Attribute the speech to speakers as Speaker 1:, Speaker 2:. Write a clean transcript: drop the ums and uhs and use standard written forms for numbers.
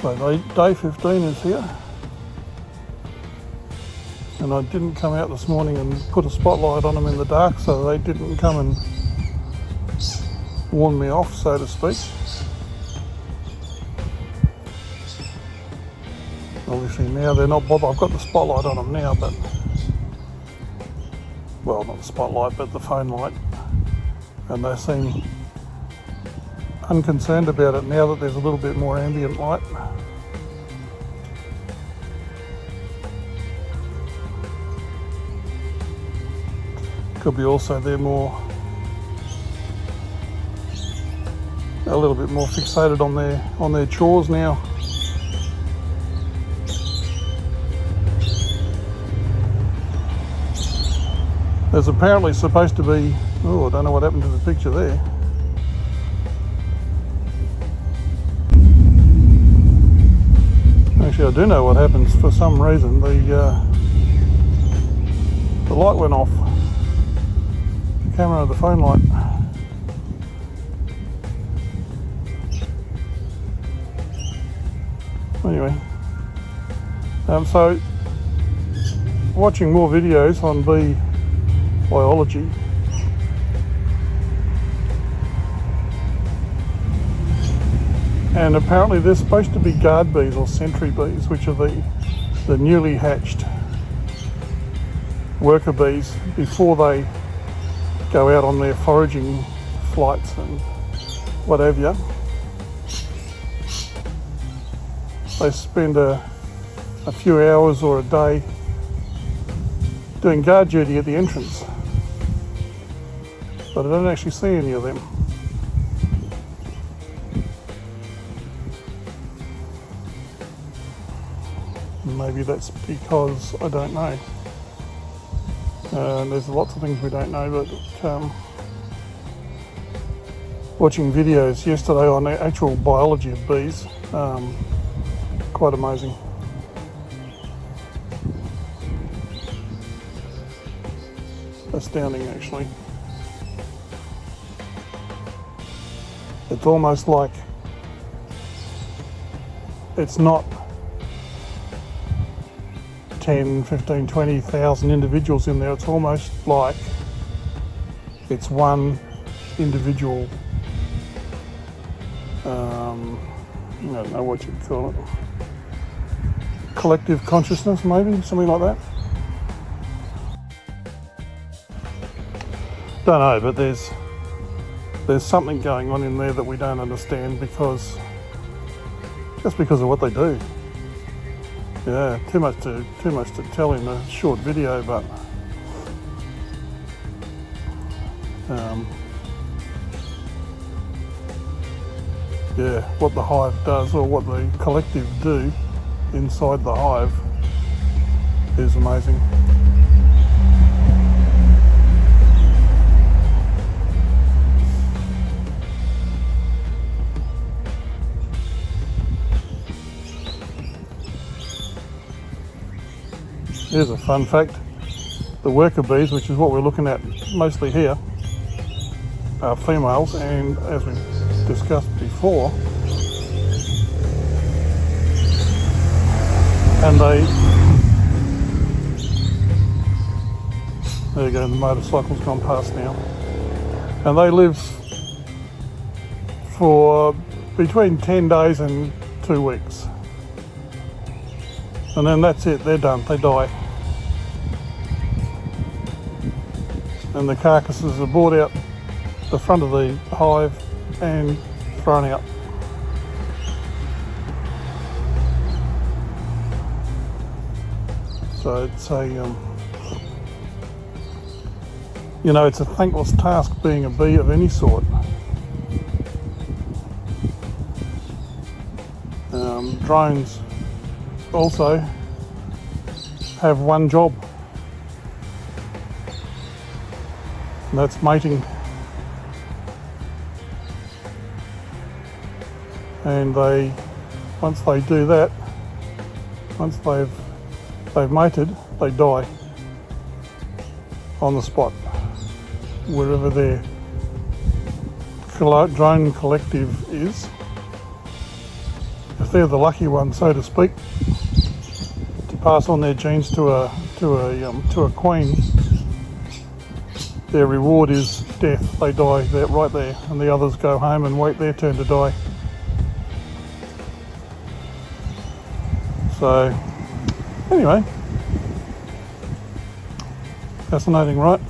Speaker 1: So day 15 is here, and I didn't come out this morning and put a spotlight on them in the dark, so they didn't come and warn me off, so to speak. Obviously now they're not bothered. I've got the spotlight on them now, but, well, not the spotlight, but the phone light, and they seem unconcerned about it now that there's a little bit more ambient light. Could be also they're a little bit more fixated on their chores now. There's apparently supposed to be, oh, I don't know what happened to the picture there. Actually, I do know what happens. For some reason, the light went off. The camera and the phone light. Anyway, so watching more videos on bee biology. And apparently they're supposed to be guard bees or sentry bees, which are the newly hatched worker bees before they go out on their foraging flights and what have you. They spend a few hours or a day doing guard duty at the entrance, but I don't actually see any of them. Maybe that's because I don't know. There's lots of things we don't know, but watching videos yesterday on the actual biology of bees, quite amazing. Astounding, actually. It's almost like it's not 10, 15, 20,000 individuals in there. It's almost like it's one individual, I don't know what you'd call it, collective consciousness, maybe, something like that. Don't know, but there's something going on in there that we don't understand because of what they do. Yeah, too much to tell in a short video, but yeah, what the hive does, or what the collective do inside the hive, is amazing. Here's a fun fact. The worker bees, which is what we're looking at mostly here, are females, and as we discussed before, and there you go, the motorcycle's gone past now, and they live for between 10 days and 2 weeks. And then that's it, they're done, they die. And the carcasses are brought out the front of the hive and thrown out. So it's it's a thankless task being a bee of any sort. Drones also have one job, and that's mating. And once they do that, once they've mated, they die on the spot, wherever their drone collective is. if they're the lucky ones, so to speak, to pass on their genes to a queen, their reward is death. They die there, right there, and the others go home and wait their turn to die. So, anyway, fascinating, right?